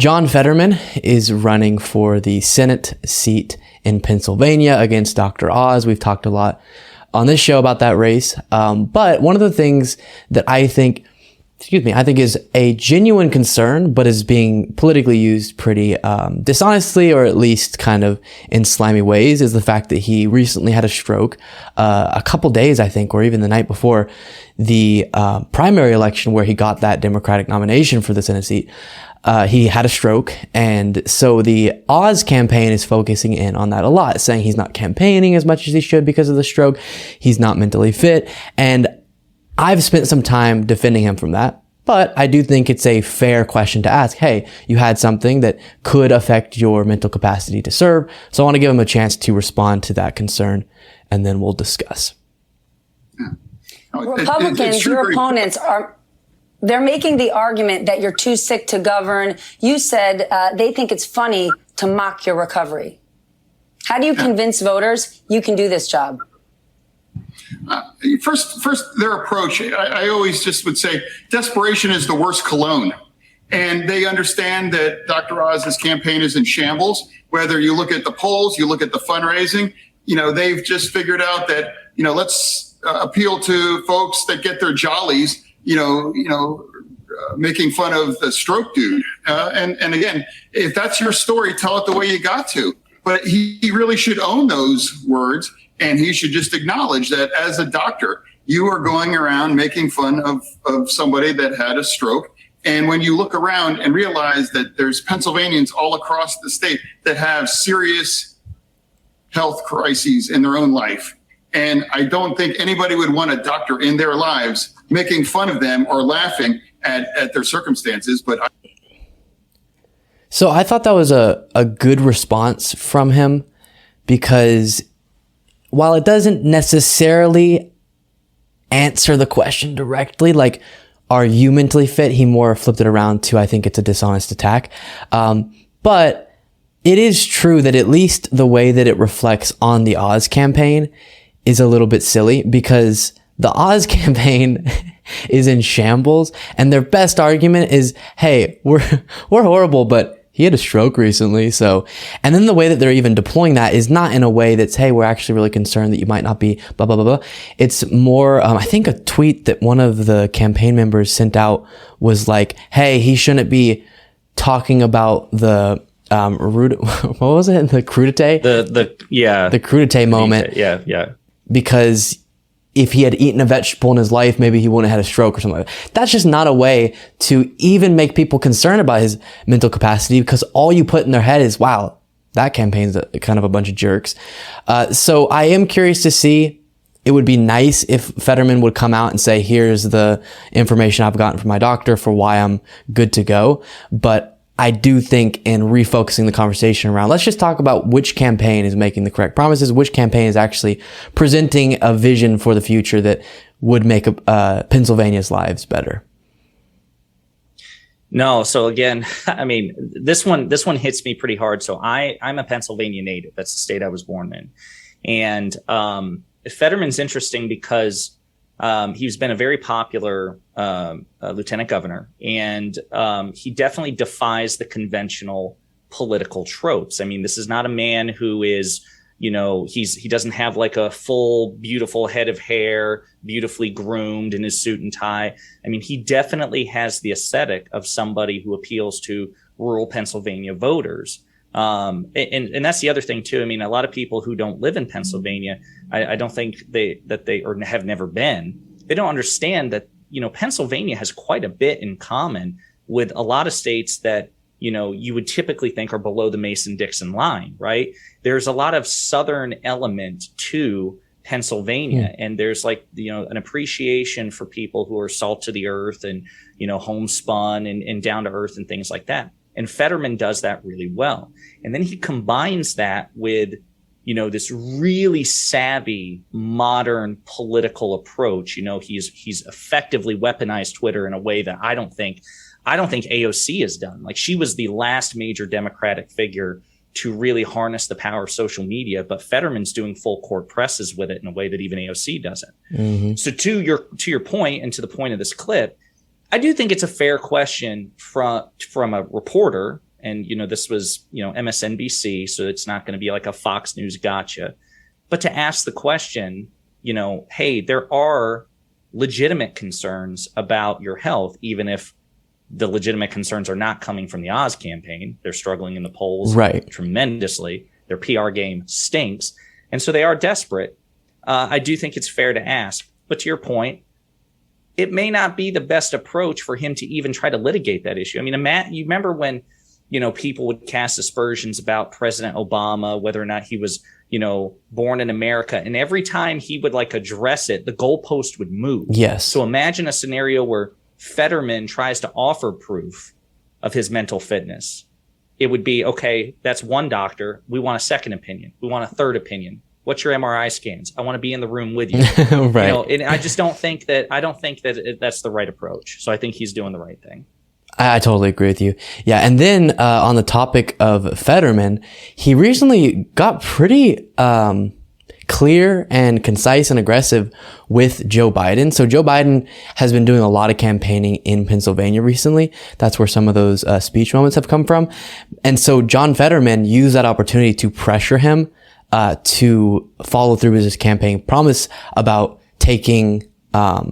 John Fetterman is running for the Senate seat in Pennsylvania against Dr. Oz. We've talked a lot on this show about that race. But one of the things that I think is a genuine concern, but is being politically used pretty dishonestly, or at least kind of in slimy ways, is the fact that he recently had a stroke a couple days, I think, or even the night before the primary election where he got that Democratic nomination for the Senate seat. He had a stroke, and so the Oz campaign is focusing in on that a lot, saying he's not campaigning as much as he should because of the stroke. He's not mentally fit, and I've spent some time defending him from that, but I do think it's a fair question to ask. Hey, you had something that could affect your mental capacity to serve, so I want to give him a chance to respond to that concern, and then we'll discuss. Republicans, your opponents they're making the argument that you're too sick to govern. You said they think it's funny to mock your recovery. How do you convince voters you can do this job? First, their approach, I always just would say desperation is the worst cologne. And they understand that Dr. Oz's campaign is in shambles. Whether you look at the polls, you look at the fundraising, they've just figured out that, let's appeal to folks that get their jollies, making fun of the stroke dude. And again, if that's your story, tell it the way you got to. But he really should own those words, and he should just acknowledge that as a doctor, you are going around making fun of somebody that had a stroke. And when you look around and realize that there's Pennsylvanians all across the state that have serious health crises in their own life, and I don't think anybody would want a doctor in their lives making fun of them or laughing at their circumstances. So I thought that was a good response from him, because while it doesn't necessarily answer the question directly, like, are you mentally fit? He more flipped it around to, I think it's a dishonest attack. But it is true that at least the way that it reflects on the Oz campaign is a little bit silly, because the Oz campaign is in shambles, and their best argument is, hey, we're horrible, but he had a stroke recently. So, and then the way that they're even deploying that is not in a way that's, hey, we're actually really concerned that you might not be blah, blah, blah, blah. It's more, I think a tweet that one of the campaign members sent out was like, hey, he shouldn't be talking about the, what was it? The crudité? The crudité moment. Yeah. Because if he had eaten a vegetable in his life, maybe he wouldn't have had a stroke or something like that. That's just not a way to even make people concerned about his mental capacity, because all you put in their head is, wow, that campaign's kind of a bunch of jerks. So I am curious to see. It would be nice if Fetterman would come out and say, here's the information I've gotten from my doctor for why I'm good to go. But I do think in refocusing the conversation around, let's just talk about which campaign is making the correct promises, which campaign is actually presenting a vision for the future that would make Pennsylvania's lives better. No, so again, I mean, this one hits me pretty hard. So I'm a Pennsylvania native. That's the state I was born in. And Fetterman's interesting because he's been a very popular lieutenant governor, and he definitely defies the conventional political tropes. I mean, this is not a man who is, he doesn't have like a full, beautiful head of hair, beautifully groomed in his suit and tie. I mean, he definitely has the aesthetic of somebody who appeals to rural Pennsylvania voters. And that's the other thing too. I mean, a lot of people who don't live in Pennsylvania, I don't think they or have never been, they don't understand that, Pennsylvania has quite a bit in common with a lot of states that, you would typically think are below the Mason-Dixon line, right? There's a lot of Southern element to Pennsylvania, and there's like, an appreciation for people who are salt to the earth and, homespun and down to earth and things like that. And Fetterman does that really well. And then he combines that with, this really savvy modern political approach. He's effectively weaponized Twitter in a way that I don't think AOC has done. Like, she was the last major Democratic figure to really harness the power of social media, but Fetterman's doing full court presses with it in a way that even AOC doesn't. Mm-hmm. So to your point, and to the point of this clip, I do think it's a fair question from a reporter And, this was, MSNBC, so it's not going to be like a Fox News gotcha. But to ask the question, hey, there are legitimate concerns about your health, even if the legitimate concerns are not coming from the Oz campaign. They're struggling in the polls tremendously. Their PR game stinks. And so they are desperate. I do think it's fair to ask. But to your point, it may not be the best approach for him to even try to litigate that issue. I mean, Matt, you remember when, people would cast aspersions about President Obama, whether or not he was, born in America. And every time he would address it, the goalpost would move. Yes. So imagine a scenario where Fetterman tries to offer proof of his mental fitness. It would be, okay, that's one doctor. We want a second opinion. We want a third opinion. What's your MRI scans? I want to be in the room with you. Right. And I just don't think that that's the right approach. So I think he's doing the right thing. I totally agree with you. Yeah. And then on the topic of Fetterman, he recently got pretty clear and concise and aggressive with Joe Biden. So Joe Biden has been doing a lot of campaigning in Pennsylvania recently. That's where some of those speech moments have come from. And so John Fetterman used that opportunity to pressure him to follow through with his campaign promise about taking, not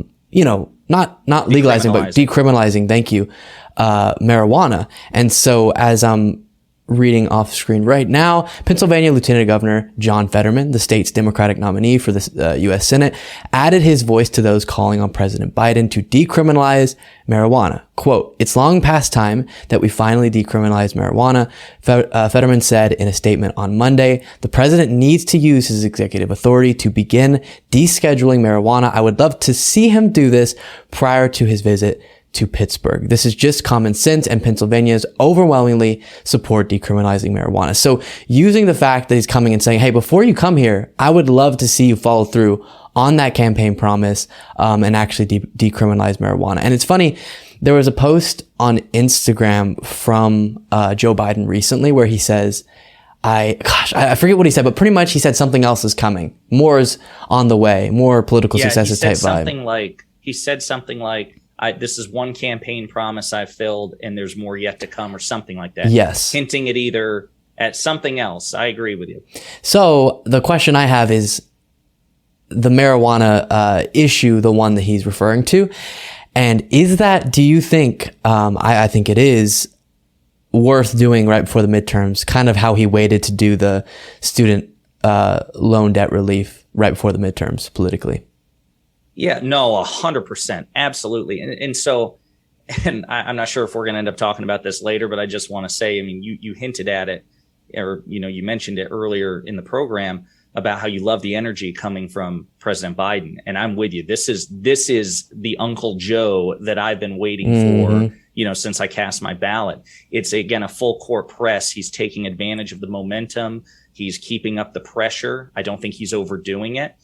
legalizing, but decriminalizing, thank you, marijuana. And so as I'm reading off screen right now, Pennsylvania Lieutenant Governor John Fetterman, the state's Democratic nominee for the U.S. Senate, added his voice to those calling on President Biden to decriminalize marijuana. Quote, "It's long past time that we finally decriminalize marijuana," Fetterman said in a statement on Monday. "The president needs to use his executive authority to begin descheduling marijuana. I would love to see him do this prior to his visit to Pittsburgh. This is just common sense, and Pennsylvanians overwhelmingly support decriminalizing marijuana." So using the fact that he's coming and saying, hey, before you come here, I would love to see you follow through on that campaign promise and actually decriminalize marijuana. And it's funny, there was a post on Instagram from Joe Biden recently where he says, I forget what he said, but pretty much he said something else is coming. More is on the way, more political successes type vibe. He said something like, this is one campaign promise I've filled and there's more yet to come, or something like that. Yes. Hinting at something else. I agree with you. So the question I have is the marijuana issue, the one that he's referring to. And is that, do you think, I think it is worth doing right before the midterms, kind of how he waited to do the student loan debt relief right before the midterms politically? Yeah, no, 100%. Absolutely. And so, and I'm not sure if we're going to end up talking about this later, but I just want to say, I mean, you hinted at it, or, you mentioned it earlier in the program about how you love the energy coming from President Biden. And I'm with you. This is the Uncle Joe that I've been waiting for, since I cast my ballot. It's, again, a full court press. He's taking advantage of the momentum. He's keeping up the pressure. I don't think he's overdoing it.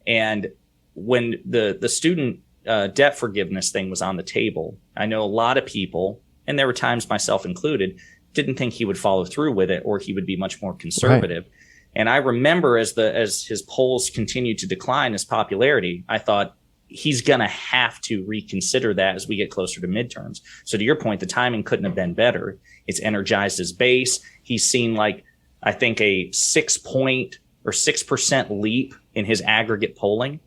And when the student debt forgiveness thing was on the table, I know a lot of people, and there were times myself included, didn't think he would follow through with it, or he would be much more conservative. Right. And I remember as his polls continued to decline, his popularity, I thought he's going to have to reconsider that as we get closer to midterms. So to your point, the timing couldn't have been better. It's energized his base. He's seen I think a 6% leap in his aggregate polling.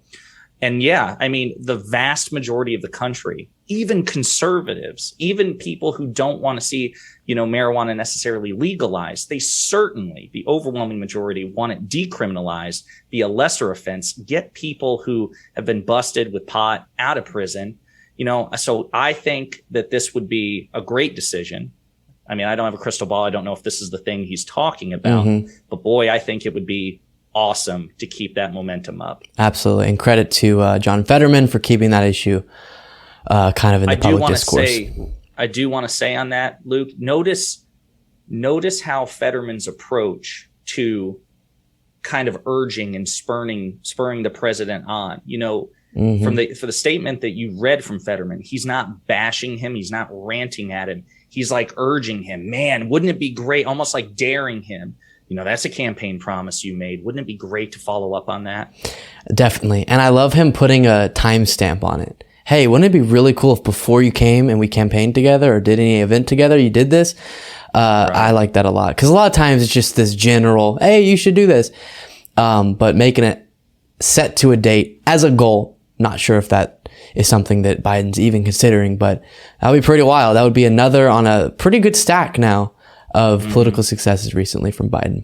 And yeah, I mean, the vast majority of the country, even conservatives, even people who don't want to see, marijuana necessarily legalized, they certainly, the overwhelming majority, want it decriminalized, be a lesser offense, get people who have been busted with pot out of prison. So I think that this would be a great decision. I mean, I don't have a crystal ball. I don't know if this is the thing he's talking about, but boy, I think it would be awesome to keep that momentum up. Absolutely. And credit to John Fetterman for keeping that issue kind of in the public discourse. I do want to say on that, Luke, notice how Fetterman's approach to kind of urging and spurring the president on, for the statement that you read from Fetterman, he's not bashing him. He's not ranting at him. He's urging him, man, wouldn't it be great? Almost like daring him. That's a campaign promise you made. Wouldn't it be great to follow up on that? Definitely. And I love him putting a timestamp on it. Hey, wouldn't it be really cool if before you came and we campaigned together or did any event together, you did this? I like that a lot, because a lot of times it's just this general, hey, you should do this. But making it set to a date as a goal, not sure if that is something that Biden's even considering, but that would be pretty wild. That would be another on a pretty good stack now of political successes recently from Biden.